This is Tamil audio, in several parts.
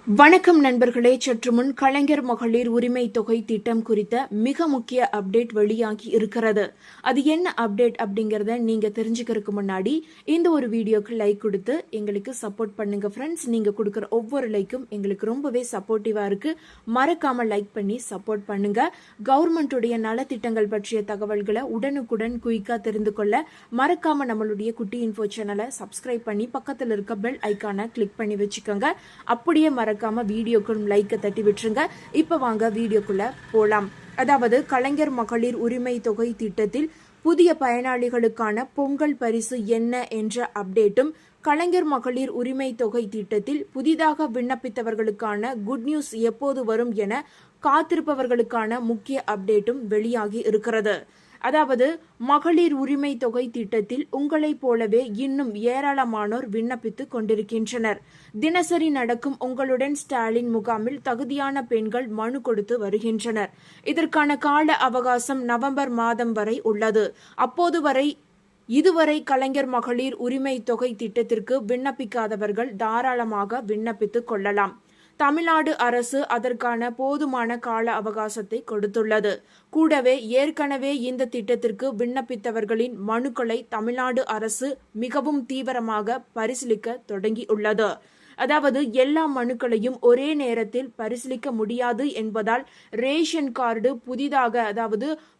வணக்கம் நண்பர்களே. சற்று முன் கலைஞர் மகளிர் உரிமை தொகை திட்டம் குறித்த மிக முக்கிய அப்டேட் வெளியாகி இருக்கிறது. அது என்ன அப்டேட் அப்படிங்கறத நீங்க தெரிஞ்சுக்கிறதுக்கு முன்னாடி இந்த ஒரு வீடியோக்கு லைக் கொடுத்து எங்களுக்கு சப்போர்ட் பண்ணுங்க ஃப்ரெண்ட்ஸ். நீங்க கொடுக்குற ஒவ்வொரு லைக்கும் எங்களுக்கு ரொம்பவே சப்போர்ட்டிவா இருக்கு. மறக்காம லைக் பண்ணி சப்போர்ட் பண்ணுங்க. கவர்மெண்ட்டுடைய நலத்திட்டங்கள் பற்றிய தகவல்களை உடனுக்குடன் குயிக்கா தெரிந்து கொள்ள மறக்காம நம்மளுடைய குட்டி இன்ஃபோ சேனலை சப்ஸ்கிரைப் பண்ணி பக்கத்தில் இருக்க பெல் ஐக்கானை கிளிக் பண்ணி வச்சுக்கோங்க. அப்படியே மறக்காம வீடியோக்கும் லைக்கை தட்டி விட்டுருங்க. இப்ப வாங்க வீடியோக்குள்ள போலாம். அதாவது கலைஞர் மகளிர் உரிமை தொகை திட்டத்தில் புதிய பயனாளிகளுக்கான பொங்கல் பரிசு என்ன என்ற அப்டேட்டும், கலைஞர் மகளிர் உரிமை தொகை திட்டத்தில் புதிதாக விண்ணப்பித்தவர்களுக்கான குட் நியூஸ் எப்போது வரும் என காத்திருப்பவர்களுக்கான முக்கிய அப்டேட்டும் வெளியாகி இருக்கிறது. அதாவது மகளிர் உரிமை தொகை திட்டத்தில் உங்களைப் போலவே இன்னும் ஏராளமானோர் விண்ணப்பித்து கொண்டிருக்கின்றனர். தினசரி நடக்கும் உங்களுடன் ஸ்டாலின் முகாமில் தகுதியான பெண்கள் மனு கொடுத்து வருகின்றனர். இதற்கான கால அவகாசம் நவம்பர் மாதம் வரை உள்ளது. இதுவரை கலைஞர் மகளிர் உரிமை தொகை திட்டத்திற்கு விண்ணப்பிக்காதவர்கள் தாராளமாக விண்ணப்பித்துக் கொள்ளலாம். தமிழ்நாடு அரசு அதற்கான போதுமான கால அவகாசத்தை கொடுத்துள்ளது. கூடவே ஏற்கனவே இந்த திட்டத்திற்கு விண்ணப்பித்தவர்களின் மனுக்களை தமிழ்நாடு அரசு மிகவும் தீவிரமாக பரிசீலிக்க தொடங்கியுள்ளது. அதாவது எல்லா மனுக்களையும் ஒரே நேரத்தில் பரிசீலிக்க முடியாது என்பதால் ரேஷன் கார்டு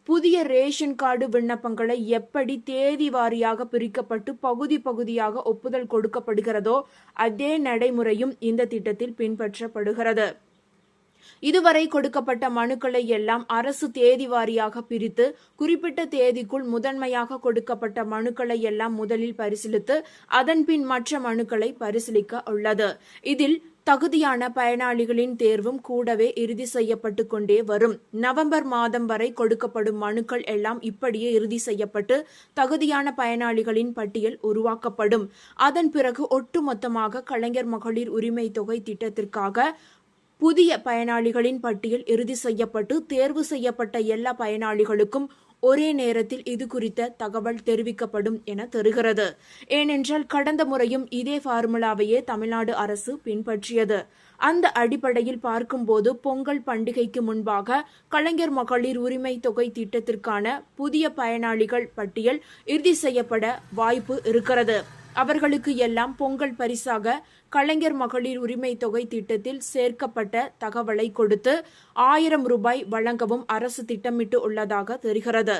புதிய ரேஷன் கார்டு விண்ணப்பங்களை எப்படி தேதி வாரியாக பிரிக்கப்பட்டு பகுதி பகுதியாக ஒப்புதல் கொடுக்கப்படுகிறதோ அதே நடைமுறையும் இந்த திட்டத்தில் பின்பற்றப்படுகிறது. இதுவரை கொடுக்கப்பட்ட மனுக்களை எல்லாம் அரசு தேதி வாரியாக பிரித்து குறிப்பிட்ட தேதிக்குள் முதன்மையாக கொடுக்கப்பட்ட மனுக்களை எல்லாம் முதலில் பரிசீலித்து அதன்பின் மற்ற மனுக்களை பரிசீலிக்க உள்ளது. இதில் தகுதியான பயனாளிகளின் தேர்வும் கூடவே இறுதி செய்யப்பட்டு கொண்டே வரும். நவம்பர் மாதம் வரை கொடுக்கப்படும் மனுக்கள் எல்லாம் இப்படியே இறுதி செய்யப்பட்டு தகுதியான பயனாளிகளின் பட்டியல் உருவாக்கப்படும். அதன் பிறகு ஒட்டுமொத்தமாக கலைஞர் மகளிர் உரிமை தொகை திட்டத்திற்காக புதிய பயனாளிகளின் பட்டியல் இறுதி செய்யப்பட்டு தேர்வு செய்யப்பட்ட எல்லா பயனாளிகளுக்கும் ஒரே நேரத்தில் இது குறித்த தகவல் தெரிவிக்கப்படும் என தெரிகிறது. ஏனென்றால் கடந்த முறையும் இதே ஃபார்முலாவையே தமிழ்நாடு அரசு பின்பற்றியது. அந்த அடிப்படையில் பார்க்கும்போது பொங்கல் பண்டிகைக்கு முன்பாக கலைஞர் மகளிர் உரிமை தொகை திட்டத்திற்கான புதிய பயனாளிகள் பட்டியல் இறுதி செய்யப்பட வாய்ப்பு இருக்கிறது. அவர்களுக்கு எல்லாம் பொங்கல் பரிசாக கலைஞர் மகளிர் உரிமை தொகை திட்டத்தில் சேர்க்கப்பட்ட தகவலை கொடுத்து 1000 ரூபாய் வழங்கவும் அரசு திட்டமிட்டு உள்ளதாக தெரிகிறது.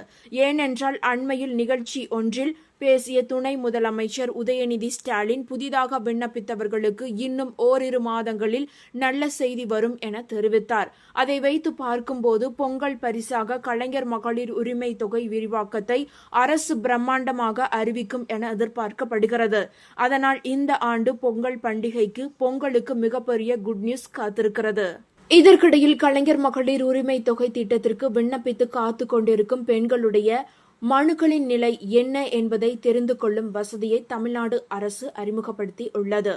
ஏனென்றால் அண்மையில் நிகழ்ச்சி ஒன்றில் பேசிய துணை முதலமைச்சர் உதயநிதி ஸ்டாலின் புதிதாக விண்ணப்பித்தவர்களுக்கு இன்னும் ஓரிரு மாதங்களில் நல்ல செய்தி வரும் என தெரிவித்தார். அதை வைத்து பார்க்கும்போது பொங்கல் பரிசாக கலைஞர் மகளிர் உரிமை தொகை விரிவாக்கத்தை அரசு பிரம்மாண்டமாக அறிவிக்கும் என எதிர்பார்க்கப்படுகிறது. அதனால் இந்த ஆண்டு பொங்கல் பண்டிகைக்கு பொங்கலுக்கு மிகப்பெரிய குட் நியூஸ் காத்திருக்கிறது. இதற்கிடையில் கலைஞர் மகளிர் உரிமை தொகை திட்டத்திற்கு விண்ணப்பித்து காத்து கொண்டிருக்கும் பெண்களுடைய மனுக்களின் நிலை என்ன என்பதை தெரிந்து கொள்ளும் வசதியை தமிழ்நாடு அரசு அறிமுகப்படுத்தி உள்ளது.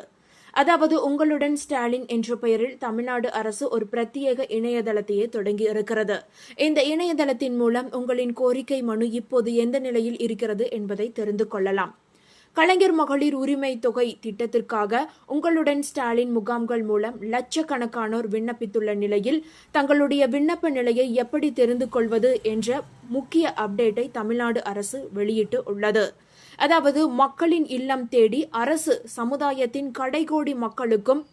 அதாவது உங்களுடன் ஸ்டாலின் என்ற பெயரில் தமிழ்நாடு அரசு ஒரு பிரத்யேக இணையதளத்தையே தொடங்கி இருக்கிறது. இந்த இணையதளத்தின் மூலம் உங்களின் கோரிக்கை மனு இப்போது எந்த நிலையில் இருக்கிறது என்பதை தெரிந்து கொள்ளலாம். கலைஞர் மகளிர் உரிமை தொகை திட்டத்திற்காக உங்களுடன் ஸ்டாலின் முகாம்கள் மூலம் லட்சக்கணக்கானோர் விண்ணப்பித்துள்ள நிலையில் தங்களுடைய விண்ணப்ப நிலையை எப்படி தெரிந்து கொள்வது என்ற முக்கிய அப்டேட்டை தமிழ்நாடு அரசு வெளியிட்டு உள்ளது. அதாவது மக்களின் இல்லம் தேடி அரசு சமுதாயத்தின் கடைகோடி மக்களுக்கும்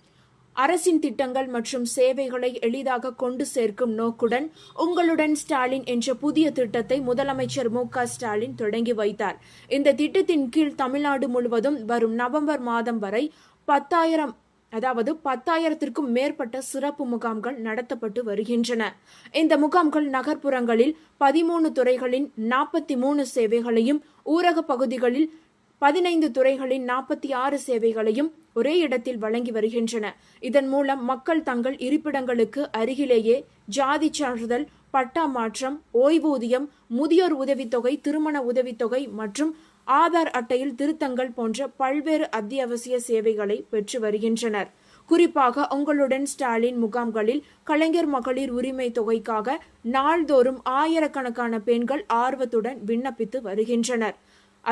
அரசின் திட்டங்கள் மற்றும் சேவைகளை எளிதாக கொண்டு சேர்க்கும் நோக்குடன் உங்களுடன் ஸ்டாலின் என்ற புதிய திட்டத்தை முதலமைச்சர் மு.க.ஸ்டாலின் தொடங்கி வைத்தார். இந்த திட்டத்தின் கீழ் தமிழ்நாடு முழுவதும் வரும் நவம்பர் மாதம் வரை 10,000த்திற்கும் மேற்பட்ட சிறப்பு முகாம்கள் நடத்தப்பட்டு வருகின்றன. இந்த முகாம்கள் நகர்ப்புறங்களில் 13 துறைகளின் 43 சேவைகளையும், ஊரக பகுதிகளில் 15 துறைகளின் 46 சேவைகளையும் ஒரே இடத்தில் வழங்கி வருகின்றன. இதன் மூலம் மக்கள் தங்கள் இருப்பிடங்களுக்கு அருகிலேயே ஜாதி சான்றிதழ், பட்டா மாற்றம், ஓய்வூதியம், முதியோர் உதவித்தொகை, திருமண உதவித்தொகை மற்றும் ஆதார் அட்டையில் திருத்தங்கள் போன்ற பல்வேறு அத்தியாவசிய சேவைகளை பெற்று வருகின்றனர். குறிப்பாக உங்களுடன் ஸ்டாலின் முகாம்களில் கலைஞர் மகளிர் உரிமை தொகைக்காக நாள்தோறும் ஆயிரக்கணக்கான பெண்கள் ஆர்வத்துடன் விண்ணப்பித்து வருகின்றனர்.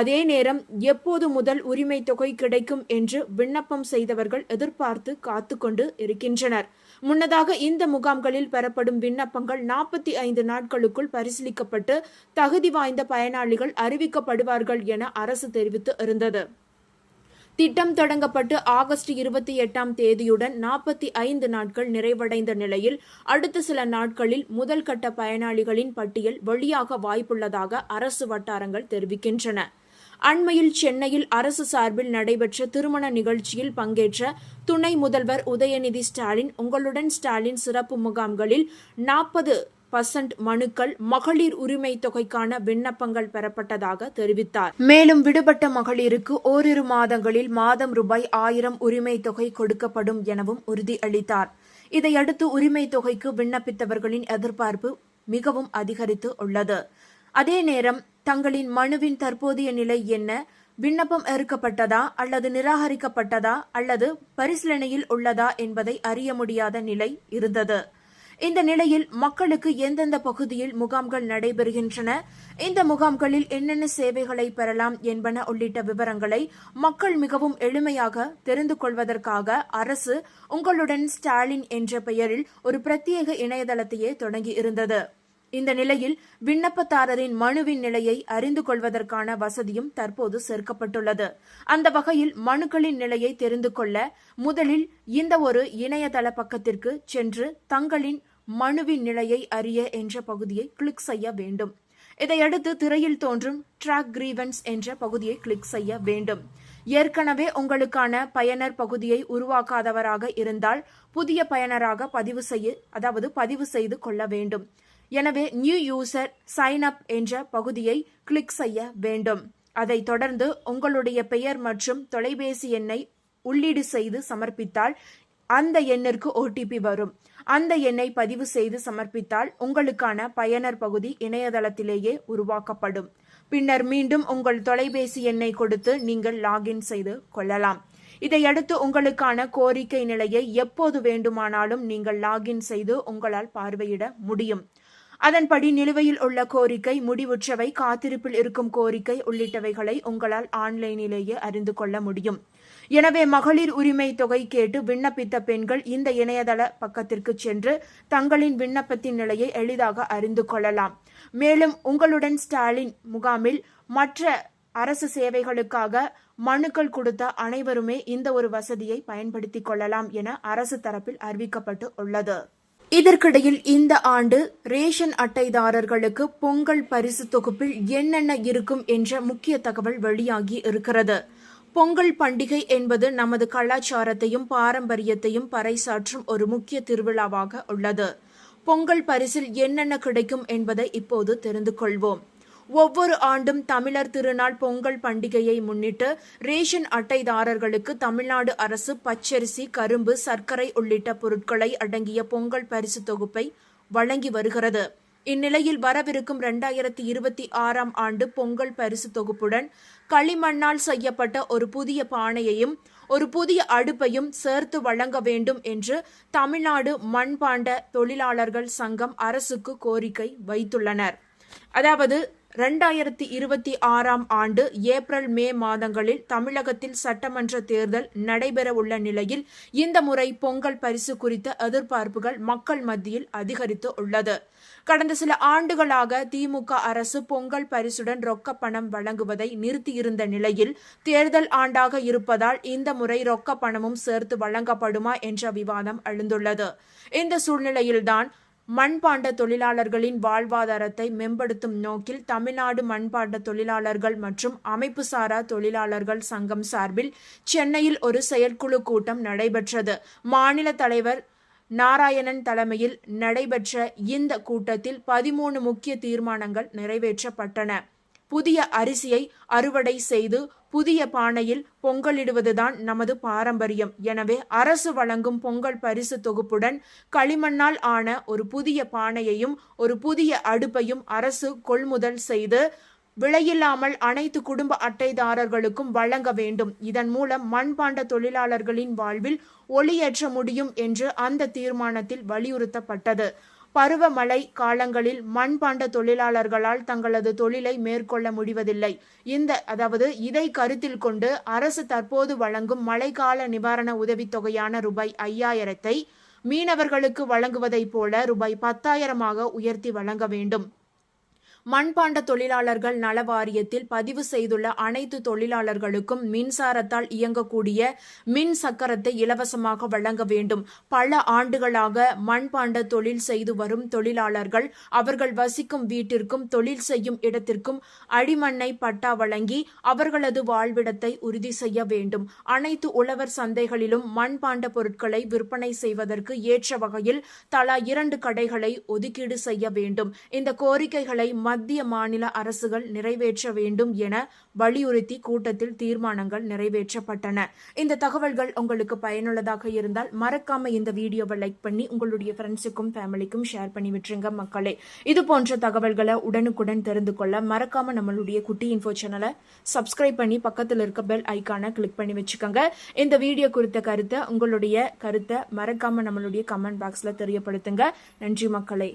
அதே நேரம் எப்போது முதல் உரிமை தொகை கிடைக்கும் என்று விண்ணப்பம் செய்தவர்கள் எதிர்பார்த்து காத்துக்கொண்டு இருக்கின்றனர். முன்னதாக இந்த முகாம்களில் பெறப்படும் விண்ணப்பங்கள் 45 நாட்களுக்குள் பரிசீலிக்கப்பட்டு தகுதி வாய்ந்த பயனாளிகள் அறிவிக்கப்படுவார்கள் என அரசு தெரிவித்து இருந்தது. திட்டம் தொடங்கப்பட்டு ஆகஸ்ட் 28ஆம் தேதியுடன் 45 நாட்கள் நிறைவடைந்த நிலையில் அடுத்த சில நாட்களில் முதல் கட்ட பயனாளிகளின் பட்டியல் வெளியாக வாய்ப்புள்ளதாக அரசு வட்டாரங்கள் தெரிவிக்கின்றன. அண்மையில் சென்னையில் அரசு சார்பில் நடைபெற்ற திருமண நிகழ்ச்சியில் பங்கேற்ற துணை முதல்வர் உதயநிதி ஸ்டாலின் உங்களுடன் ஸ்டாலின் சிறப்பு முகாம்களில் 40% மனுக்கள் மகளிர் உரிமை தொகைக்கான விண்ணப்பங்கள் பெறப்பட்டதாக தெரிவித்தார். மேலும் விடுபட்ட மகளிருக்கு ஓரிரு மாதங்களில் மாதம் ரூபாய் 1000 உரிமை தொகை கொடுக்கப்படும் எனவும் உறுதியளித்தார். இதையடுத்து உரிமை தொகைக்கு விண்ணப்பித்தவர்களின் எதிர்பார்ப்பு மிகவும் அதிகரித்து உள்ளது. அதே நேரம் தங்களின் மனுவின் தற்போதைய நிலை என்ன, விண்ணப்பம் ஏற்கப்பட்டதா அல்லது நிராகரிக்கப்பட்டதா அல்லது பரிசீலனையில் உள்ளதா என்பதை அறிய முடியாத நிலை இருந்தது. இந்த நிலையில் மக்களுக்கு எந்தெந்த பகுதியில் முகாம்கள் நடைபெறுகின்றன, இந்த முகாம்களில் என்னென்ன சேவைகளை பெறலாம் என்பன உள்ளிட்ட விவரங்களை மக்கள் மிகவும் எளிமையாக தெரிந்து கொள்வதற்காக அரசு உங்களுடன் ஸ்டாலின் என்ற பெயரில் ஒரு பிரத்யேக இணையதளத்தையே தொடங்கி இருந்தது. இந்த நிலையில் விண்ணப்பதாரரின் மனுவின் நிலையை அறிந்து கொள்வதற்கான வசதியும் தற்போது சேர்க்கப்பட்டுள்ளது. அந்த வகையில் மனுக்களின் நிலையை தெரிந்து கொள்ள முதலில் இந்த ஒரு இணையதள பக்கத்திற்கு சென்று தங்களின் மனுவின் நிலையை அறிய என்ற பகுதியை கிளிக் செய்ய வேண்டும். இதையடுத்து திரையில் தோன்றும் ட்ராக் கிரீவன்ஸ் என்ற பகுதியை கிளிக் செய்ய வேண்டும். ஏற்கனவே உங்களுக்கான பயனர் பகுதியை உருவாக்காதவராக இருந்தால் புதிய பயனராக பதிவு செய்து கொள்ள வேண்டும். எனவே நியூ யூசர் சைன் அப் என்ற பகுதியை கிளிக் செய்ய வேண்டும். அதைத் தொடர்ந்து உங்களுடைய பெயர் மற்றும் தொலைபேசி எண்ணை உள்ளீடு செய்து சமர்ப்பித்தால் அந்த எண்ணிற்கு OTP வரும். அந்த எண்ணை பதிவு செய்து சமர்ப்பித்தால் உங்களுக்கான பயனர் பகுதி இணையதளத்திலேயே உருவாக்கப்படும். பின்னர் மீண்டும் உங்கள் தொலைபேசி எண்ணை கொடுத்து நீங்கள் லாகின் செய்து கொள்ளலாம். இதையடுத்து உங்களுக்கான கோரிக்கை நிலையை எப்போது வேண்டுமானாலும் நீங்கள் லாகின் செய்து உங்களால் பார்வையிட முடியும். அதன்படி நிலுவையில் உள்ள கோரிக்கை, முடிவுற்றவை, காத்திருப்பில் இருக்கும் கோரிக்கை உள்ளிட்டவைகளை உங்களால் ஆன்லைனிலேயே அறிந்து கொள்ள முடியும். எனவே மகளிர் உரிமை தொகை கேட்டு விண்ணப்பித்த பெண்கள் இந்த இணையதள பக்கத்திற்கு சென்று தங்களின் விண்ணப்பத்தின் நிலையை எளிதாக அறிந்து கொள்ளலாம். மேலும் உங்களுடன் ஸ்டாலின் முகாமில் மற்ற அரசு சேவைகளுக்காக மனுக்கள் கொடுத்த அனைவருமே இந்த ஒரு வசதியை பயன்படுத்திக் கொள்ளலாம் என அரசு தரப்பில் அறிவிக்கப்பட்டு உள்ளது. இதற்கிடையில் இந்த ஆண்டு ரேஷன் அட்டைதாரர்களுக்கு பொங்கல் பரிசு தொகுப்பில் என்னென்ன இருக்கும் என்ற முக்கிய தகவல் வெளியாகி இருக்கிறது. பொங்கல் பண்டிகை என்பது நமது கலாச்சாரத்தையும் பாரம்பரியத்தையும் பறைசாற்றும் ஒரு முக்கிய திருவிழாவாக உள்ளது. பொங்கல் பரிசில் என்னென்ன கிடைக்கும் என்பதை இப்போது தெரிந்து கொள்வோம். ஒவ்வொரு ஆண்டும் தமிழர் திருநாள் பொங்கல் பண்டிகையை முன்னிட்டு ரேஷன் அட்டைதாரர்களுக்கு தமிழ்நாடு அரசு பச்சரிசி, கரும்பு, சர்க்கரை உள்ளிட்ட பொருட்களை அடங்கிய பொங்கல் பரிசு தொகுப்பை வழங்கி வருகிறது. இந்நிலையில் வரவிருக்கும் 2026ஆம் ஆண்டு பொங்கல் பரிசு தொகுப்புடன் களிமண்ணால் செய்யப்பட்ட ஒரு புதிய பானையையும் ஒரு புதிய அடுப்பையும் சேர்த்து வழங்க வேண்டும் என்று தமிழ்நாடு மண்பாண்ட தொழிலாளர்கள் சங்கம் அரசுக்கு கோரிக்கை வைத்துள்ளனர். அதாவது 2026ஆம் ஆண்டு ஏப்ரல், மே மாதங்களில் தமிழகத்தில் சட்டமன்ற தேர்தல் நடைபெறவுள்ள நிலையில் இந்த முறை பொங்கல் பரிசு குறித்த எதிர்பார்ப்புகள் மக்கள் மத்தியில் அதிகரித்து உள்ளது. கடந்த சில ஆண்டுகளாக திமுக அரசு பொங்கல் பரிசுடன் ரொக்க பணம் வழங்குவதை நிறுத்தியிருந்த நிலையில் தேர்தல் ஆண்டாக இருப்பதால் இந்த முறை ரொக்க பணமும் சேர்த்து வழங்கப்படுமா என்ற விவாதம் எழுந்துள்ளது. இந்த சூழ்நிலையில்தான் மண்பாண்ட தொழிலாளர்களின் வாழ்வாதாரத்தை மேம்படுத்தும் நோக்கில் தமிழ்நாடு மண்பாண்ட தொழிலாளர்கள் மற்றும் அமைப்புசாரா தொழிலாளர்கள் சங்கம் சார்பில் சென்னையில் ஒரு செயற்குழு கூட்டம் நடைபெற்றது. மாநில தலைவர் நாராயணன் தலைமையில் நடைபெற்ற இந்த கூட்டத்தில் 13 முக்கிய தீர்மானங்கள் நிறைவேற்றப்பட்டன. புதிய அரிசியை அறுவடை செய்து புதிய பானையில் பொங்கலிடுவதுதான் நமது பாரம்பரியம். எனவே அரசு வழங்கும் பொங்கல் பரிசு தொகுப்புடன் களிமண்ணால் ஆன ஒரு புதிய பானையையும் ஒரு புதிய அடுப்பையும் அரசு கொள்முதல் செய்து விலையில்லாமல் அனைத்து குடும்ப அட்டைதாரர்களுக்கும் வழங்க வேண்டும். இதன் மூலம் மண்பாண்ட தொழிலாளர்களின் வாழ்வில் ஒளியேற்ற முடியும் என்று அந்த தீர்மானத்தில் வலியுறுத்தப்பட்டது. பருவமழை காலங்களில் மண்பாண்ட தொழிலாளர்களால் தங்களது தொழிலை மேற்கொள்ள முடிவதில்லை. இதை கருத்தில் கொண்டு அரசு தற்போது வழங்கும் மழைக்கால நிவாரண உதவித்தொகையான ரூபாய் 5000 மீனவர்களுக்கு வழங்குவதைப் போல ரூபாய் 10,000 உயர்த்தி வழங்க வேண்டும். மண்பாண்ட தொழிலாளர்கள் நல வாரியத்தில் பதிவு செய்துள்ள அனைத்து தொழிலாளர்களுக்கும் மின்சாரத்தால் இயங்கக்கூடிய மின் சக்கரத்தை இலவசமாக வழங்க வேண்டும். பல ஆண்டுகளாக மண்பாண்ட தொழில் செய்து வரும் தொழிலாளர்கள் அவர்கள் வசிக்கும் வீட்டிற்கும் தொழில் செய்யும் இடத்திற்கும் அடிமண்ணை பட்டா வழங்கி அவர்களது வாழ்விடத்தை உறுதி செய்ய வேண்டும். அனைத்து உழவர் சந்தைகளிலும் மண்பாண்ட பொருட்களை விற்பனை செய்வதற்கு ஏற்ற வகையில் தலா 2 கடைகளை ஒதுக்கீடு செய்ய வேண்டும். இந்த கோரிக்கைகளை மத்திய மாநில அரசுகள் நிறைவேற்ற வேண்டும் என வலியுறுத்தி கூட்டத்தில் தீர்மானங்கள் நிறைவேற்றப்பட்டன. இந்த தகவல்கள் உங்களுக்கு பயனுள்ளதாக இருந்தால் மறக்காம இந்த வீடியோவை லைக் பண்ணி உங்களுடைய ஃப்ரெண்ட்ஸுக்கும் ஃபேமிலிக்கும் ஷேர் பண்ணி விட்டுருங்க மக்களே. இது போன்ற தகவல்களை உடனுக்குடன் தெரிந்து கொள்ள மறக்காம நம்மளுடைய குட்டி இன்ஃபோ சேனலை சப்ஸ்கிரைப் பண்ணி பக்கத்தில் இருக்க பெல் ஐக்கானை கிளிக் பண்ணி வச்சுக்கோங்க. இந்த வீடியோ குறித்த உங்களுடைய கருத்தை மறக்காம நம்மளுடைய கமெண்ட் பாக்ஸ்ல தெரியப்படுத்துங்க. நன்றி மக்களே.